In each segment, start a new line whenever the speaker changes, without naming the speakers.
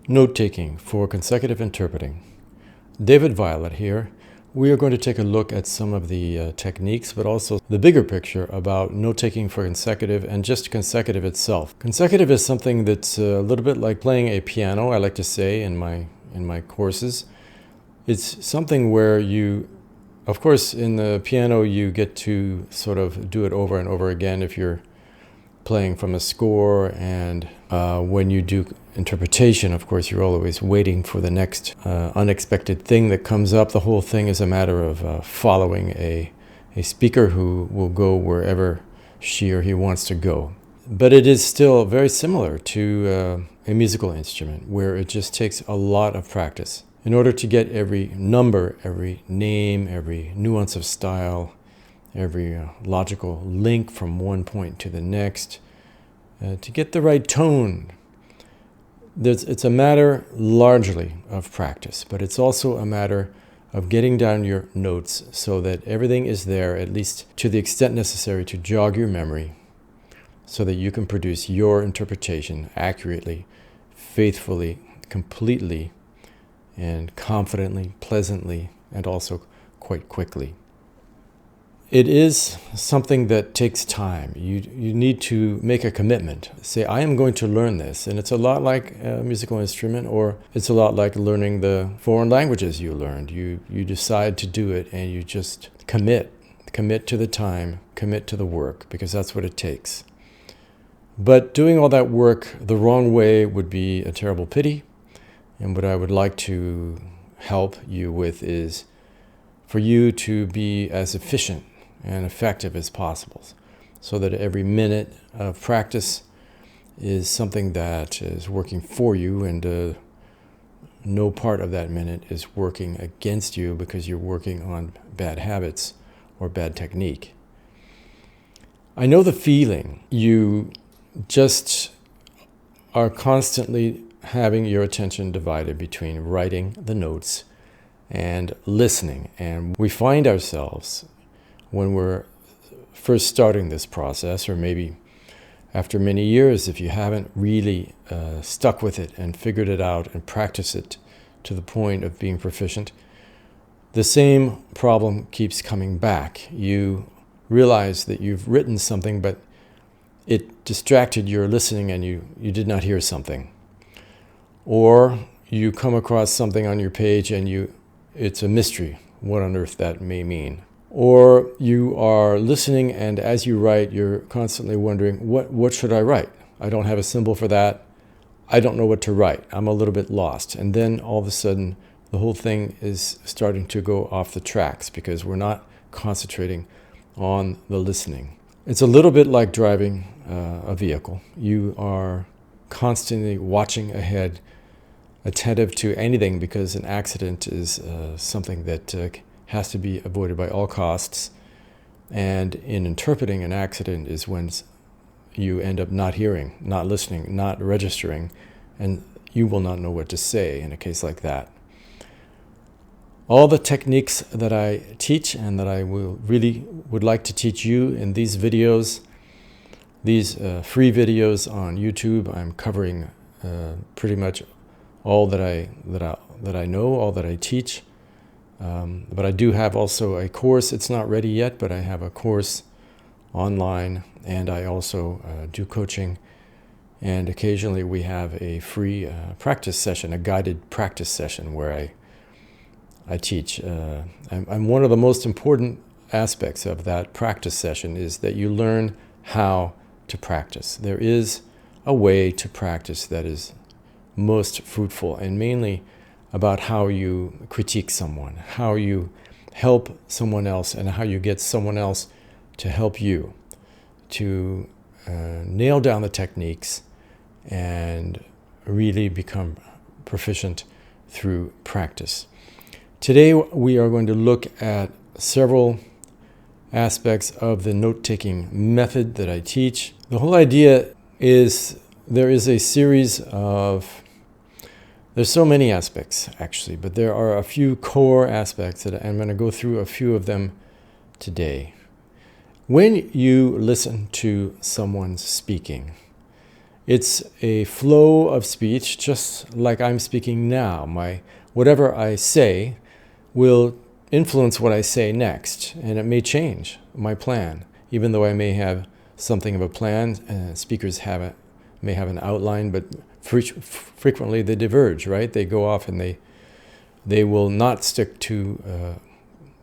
Note-taking for consecutive interpreting. David Violet here. We are going to take a look at some of the techniques, but also the bigger picture about note-taking for consecutive and just consecutive itself. Consecutive is something that's a little bit like playing a piano, I like to say in my courses. It's something where you, of course, in the piano you get to sort of do it over and over again if you're playing from a score, and when you do interpretation, of course, you're always waiting for the next unexpected thing that comes up. The whole thing is a matter of following a speaker who will go wherever she or he wants to go. But it is still very similar to a musical instrument, where it just takes a lot of practice. In order to get every number, every name, every nuance of style, every logical link from one point to the next, to get the right tone. It's a matter largely of practice, but it's also a matter of getting down your notes so that everything is there, at least to the extent necessary to jog your memory, so that you can produce your interpretation accurately, faithfully, completely, and confidently, pleasantly, and also quite quickly. It is something that takes time. You need to make a commitment. Say, I am going to learn this. And it's a lot like a musical instrument, or it's a lot like learning the foreign languages you learned. You decide to do it, and you just commit. Commit to the time, commit to the work, because that's what it takes. But doing all that work the wrong way would be a terrible pity. And what I would like to help you with is for you to be as efficient and effective as possible, so that every minute of practice is something that is working for you, and no part of that minute is working against you because you're working on bad habits or bad technique. I know the feeling. You just are constantly having your attention divided between writing the notes and listening, and we find ourselves, when we're first starting this process, or maybe after many years, if you haven't really stuck with it and figured it out and practiced it to the point of being proficient, the same problem keeps coming back. You realize that you've written something, but it distracted your listening and you did not hear something. Or you come across something on your page and it's a mystery, what on earth that may mean. Or you are listening, and as you write, you're constantly wondering, what should I write? I don't have a symbol for that. I don't know what to write. I'm a little bit lost. And then all of a sudden, the whole thing is starting to go off the tracks because we're not concentrating on the listening. It's a little bit like driving a vehicle. You are constantly watching ahead, attentive to anything, because an accident is something that has to be avoided by all costs. And in interpreting, an accident is when you end up not hearing, not listening, not registering, and you will not know what to say in a case like that. All the techniques that I teach and that I would like to teach you in these videos, these free videos on YouTube, I'm covering pretty much all that I know, all that I teach. But I do have also a course. It's not ready yet, but I have a course online, and I also do coaching. And occasionally we have a free practice session, a guided practice session where I teach. And one of the most important aspects of that practice session is that you learn how to practice. There is a way to practice that is most fruitful, and mainly about how you critique someone, how you help someone else, and how you get someone else to help you to nail down the techniques and really become proficient through practice. Today we are going to look at several aspects of the note-taking method that I teach. The whole idea is there is a series of There's so many aspects, actually, but there are a few core aspects that I'm going to go through a few of them today. When you listen to someone speaking, It's a flow of speech, just like I'm speaking now. Whatever I say will influence what I say next, and it may change my plan. Even though I may have something of a plan, speakers may have an outline, but frequently they diverge, right? They go off and they will not stick to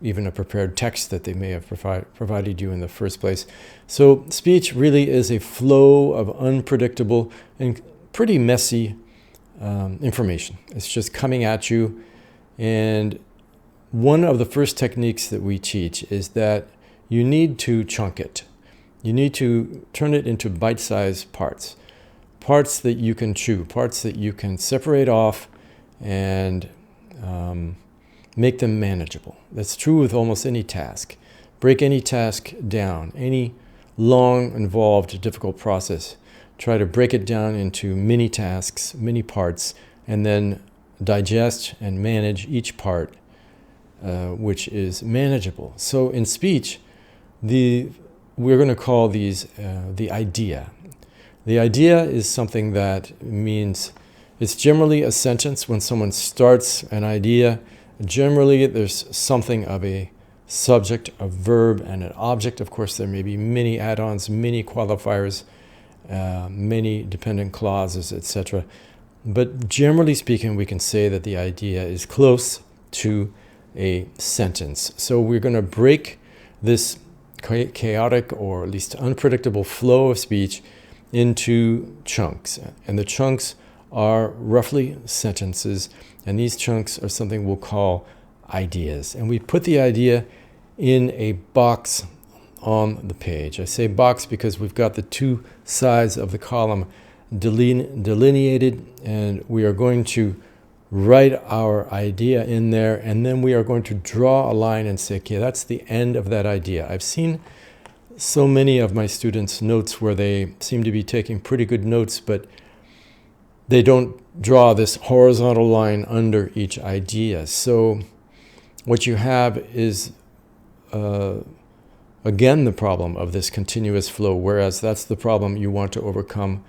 even a prepared text that they may have provided you in the first place. So speech really is a flow of unpredictable and pretty messy information. It's just coming at you. And one of the first techniques that we teach is that you need to chunk it. You need to turn it into bite-sized parts. Parts that you can chew, parts that you can separate off and make them manageable. That's true with almost any task. Break any task down, any long, involved, difficult process. Try to break it down into mini tasks, mini parts, and then digest and manage each part, which is manageable. So in speech, we're going to call these the idea. The idea is something that means it's generally a sentence. When someone starts an idea, generally there's something of a subject, a verb, and an object. Of course, there may be many add-ons, many qualifiers, many dependent clauses, etc. But generally speaking, we can say that the idea is close to a sentence. So we're going to break this chaotic or at least unpredictable flow of speech into chunks. And the chunks are roughly sentences, and these chunks are something we'll call ideas. And we put the idea in a box on the page. I say box because we've got the two sides of the column delineated, and we are going to write our idea in there, and then we are going to draw a line and say, okay, that's the end of that idea. I've seen so many of my students' notes where they seem to be taking pretty good notes, but they don't draw this horizontal line under each idea. So what you have is, again, the problem of this continuous flow, whereas that's the problem you want to overcome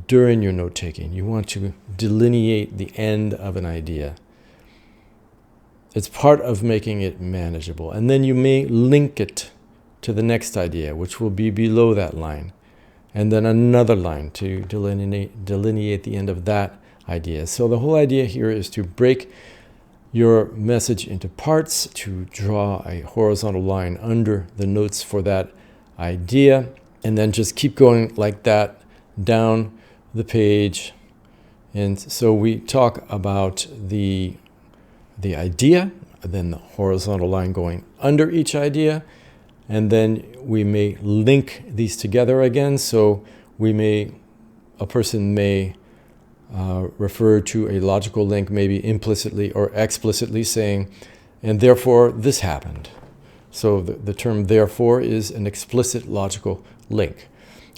during your note-taking. You want to delineate the end of an idea. It's part of making it manageable. And then you may link it to the next idea, which will be below that line. And then another line to delineate the end of that idea. So the whole idea here is to break your message into parts, to draw a horizontal line under the notes for that idea, and then just keep going like that down the page. And so we talk about the idea, then the horizontal line going under each idea, and then we may link these together again. So a person may refer to a logical link, maybe implicitly or explicitly saying, and therefore this happened. So the term therefore is an explicit logical link.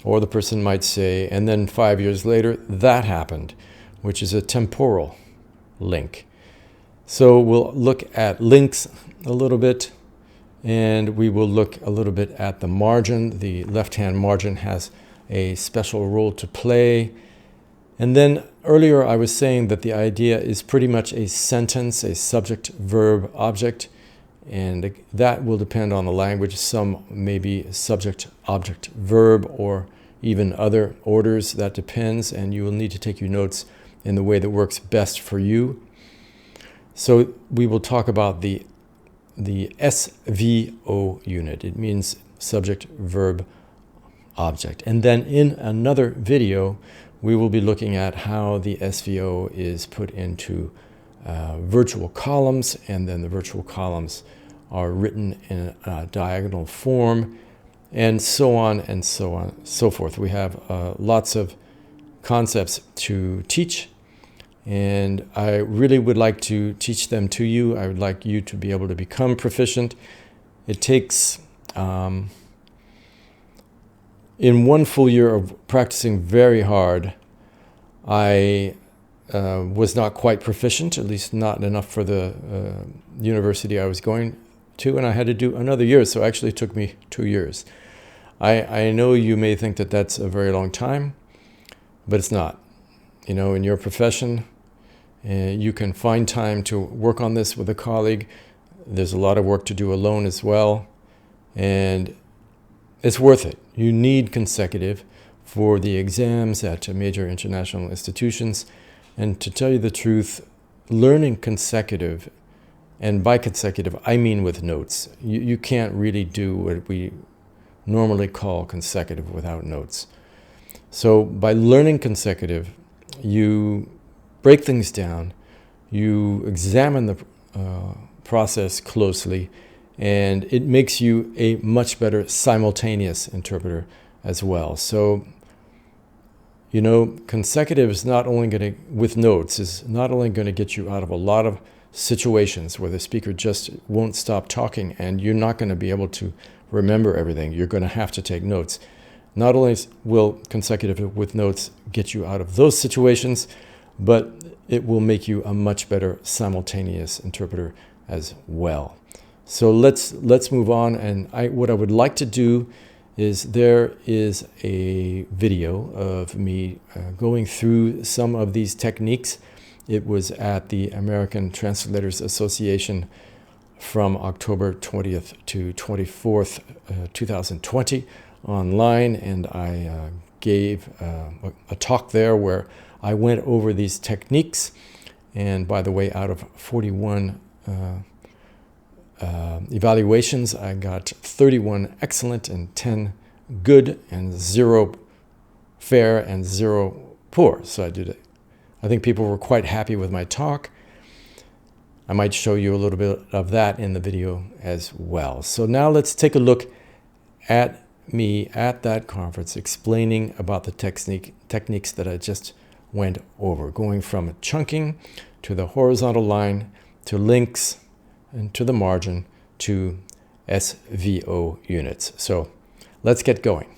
Or the person might say, and then 5 years later, that happened, which is a temporal link. So we'll look at links a little bit, and we will look a little bit at the margin. The left-hand margin has a special role to play. And then earlier I was saying that the idea is pretty much a sentence, a subject, verb, object, and that will depend on the language. Some may be subject, object, verb, or even other orders. That depends, and you will need to take your notes in the way that works best for you. So we will talk about the SVO unit. It means subject, verb, object. And then in another video, we will be looking at how the SVO is put into virtual columns, and then the virtual columns are written in a diagonal form, and so on and so on, so forth. We have lots of concepts to teach, and I really would like to teach them to you. I would like you to be able to become proficient. It takes, in 1 full year of practicing very hard, I was not quite proficient, at least not enough for the university I was going to, and I had to do another year, so actually it took me 2 years. I know you may think that that's a very long time. but it's not. You know, in your profession, you can find time to work on this with a colleague. There's a lot of work to do alone as well, and it's worth it. You need consecutive for the exams at major international institutions. And to tell you the truth, learning consecutive, and by consecutive, I mean with notes. You can't really do what we normally call consecutive without notes. So by learning consecutive, you break things down, you examine the process closely, and it makes you a much better simultaneous interpreter as well. So, you know, consecutive is not only going to, with notes, is not only going to get you out of a lot of situations where the speaker just won't stop talking and you're not going to be able to remember everything. You're going to have to take notes. Not only will consecutive with notes get you out of those situations, but it will make you a much better simultaneous interpreter as well. So let's move on. And what I would like to do is, there is a video of me going through some of these techniques. It was at the American Translators Association from October 20th to 24th, 2020 online, and I gave a talk there where I went over these techniques. And by the way, out of 41 evaluations, I got 31 excellent and 10 good and 0 fair and 0 poor. So I think people were quite happy with my talk. I might show you a little bit of that in the video as well. So now let's take a look at me at that conference explaining about the techniques that I just went over, going from chunking to the horizontal line to links and to the margin to SVO units. So let's get going.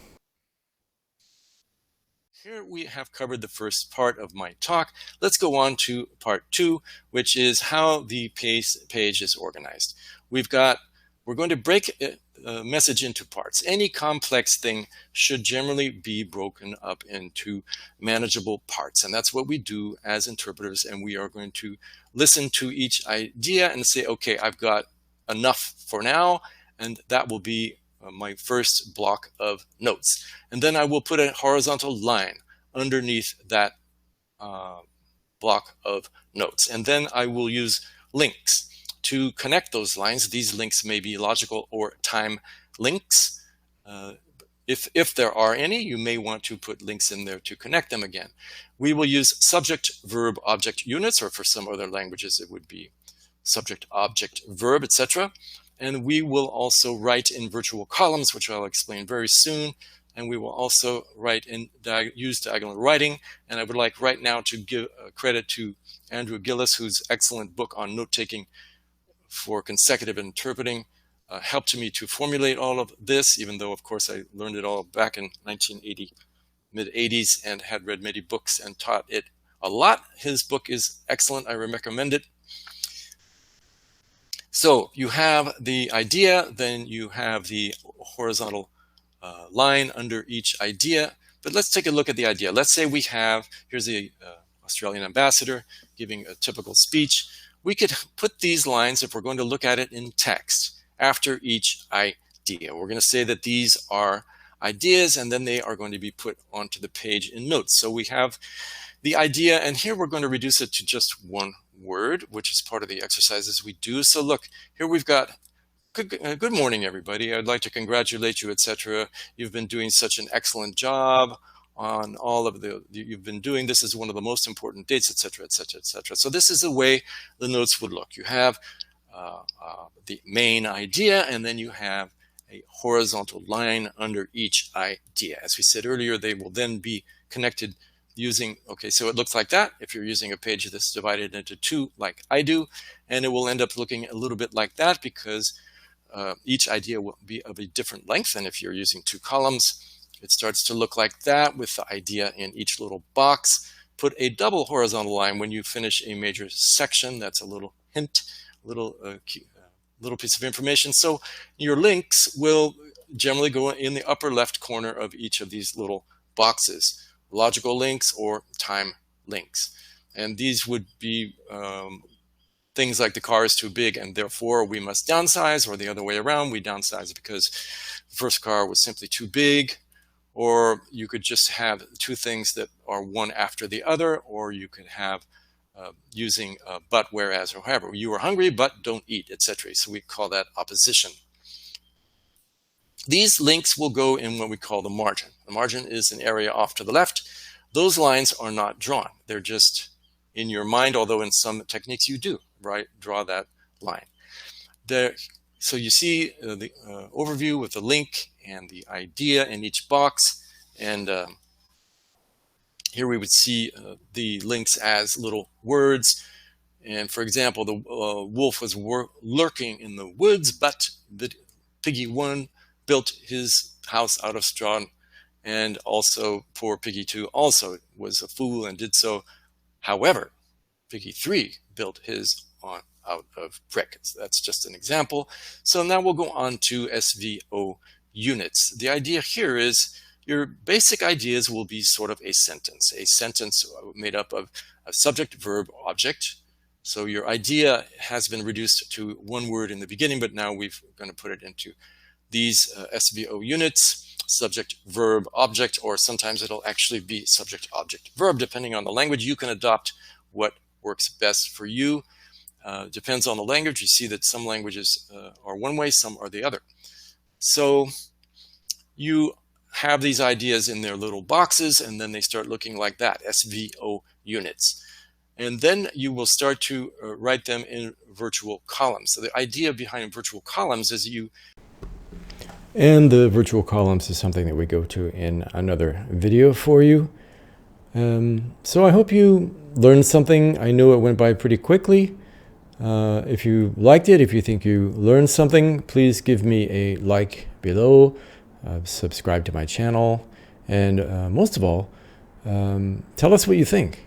Here we have covered the first part of my talk. Let's go on to part 2, which is how the page is organized. We're going to break a message into parts. Any complex thing should generally be broken up into manageable parts. And that's what we do as interpreters. And we are going to listen to each idea and say, okay, I've got enough for now. And that will be my first block of notes. And then I will put a horizontal line underneath that block of notes. And then I will use links to connect those lines. These links may be logical or time links. If there are any, you may want to put links in there to connect them again. We will use subject, verb, object units, or for some other languages, it would be subject, object, verb, etc. And we will also write in virtual columns, which I'll explain very soon. And we will also use diagonal writing. And I would like right now to give credit to Andrew Gillis, whose excellent book on note-taking for consecutive interpreting helped me to formulate all of this, even though, of course, I learned it all back in 1980, mid-80s, and had read many books and taught it a lot. His book is excellent. I recommend it. So you have the idea, then you have the horizontal line under each idea. But let's take a look at the idea. Let's say we have, here's the Australian ambassador giving a typical speech. We could put these lines, if we're going to look at it in text, after each idea. We're going to say that these are ideas, and then they are going to be put onto the page in notes. So we have the idea, and here we're going to reduce it to just one word, which is part of the exercises we do. So look, here we've got, good morning, everybody. I'd like to congratulate you, etc. You've been doing such an excellent job on all of you've been doing. This is one of the most important dates, etc., etc., etc. So this is the way the notes would look. You have the main idea, and then you have a horizontal line under each idea. As we said earlier, they will then be connected using, okay, so it looks like that if you're using a page that's divided into two like I do, and it will end up looking a little bit like that because each idea will be of a different length. And if you're using two columns, it starts to look like that with the idea in each little box. Put a double horizontal line when you finish a major section. That's a little hint, little piece of information. So your links will generally go in the upper left corner of each of these little boxes. logical links or time links. And these would be things like the car is too big and therefore we must downsize, or the other way around, we downsize because the first car was simply too big. Or you could just have two things that are one after the other, or you could have using but, whereas, or however. You are hungry but don't eat, etc. So we call that opposition. These links will go in what we call the margin. The margin is an area off to the left. Those lines are not drawn. They're just in your mind, although in some techniques you do, right? Draw that line. So you see the overview with the link and the idea in each box. And here we would see the links as little words. And for example, the wolf was lurking in the woods, but the piggy 1 built his house out of straw, and also poor piggy 2 also was a fool and did so. However, piggy 3 built his out of brick. So that's just an example. So now we'll go on to SVO units. The idea here is your basic ideas will be sort of a sentence made up of a subject, verb, object. So your idea has been reduced to one word in the beginning, but now we're going to put it into these SVO units, subject, verb, object, or sometimes it'll actually be subject, object, verb, depending on the language. You can adopt what works best for you. Depends on the language. You see that some languages are one way, some are the other. So you have these ideas in their little boxes, and then they start looking like that, SVO units. And then you will start to write them in virtual columns. So the idea behind virtual columns is and the virtual columns is something that we go to in another video for you. So I hope you learned something. I know it went by pretty quickly. If you liked it, if you think you learned something, please give me a like below, subscribe to my channel, and most of all, tell us what you think.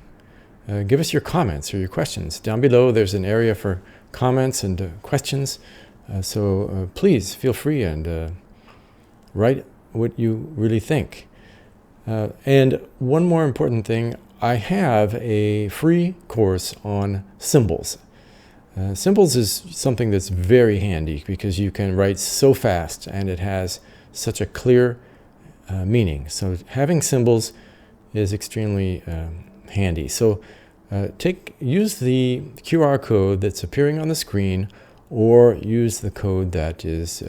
Give us your comments or your questions. Down below, there's an area for comments and questions. So please feel free and write what you really think. And one more important thing, I have a free course on symbols. Symbols is something that's very handy because you can write so fast and it has such a clear meaning. So having symbols is extremely handy. So use the QR code that's appearing on the screen, or use the code that is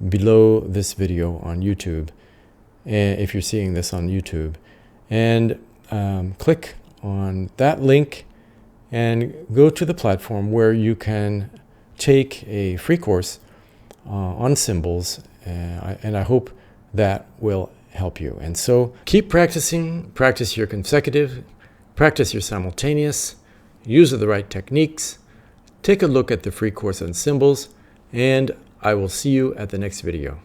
below this video on YouTube, if you're seeing this on YouTube, and click on that link and go to the platform where you can take a free course on symbols, and I hope that will help you. And so keep practicing, practice your consecutive, practice your simultaneous, use the right techniques, take a look at the free course on symbols, and I will see you at the next video.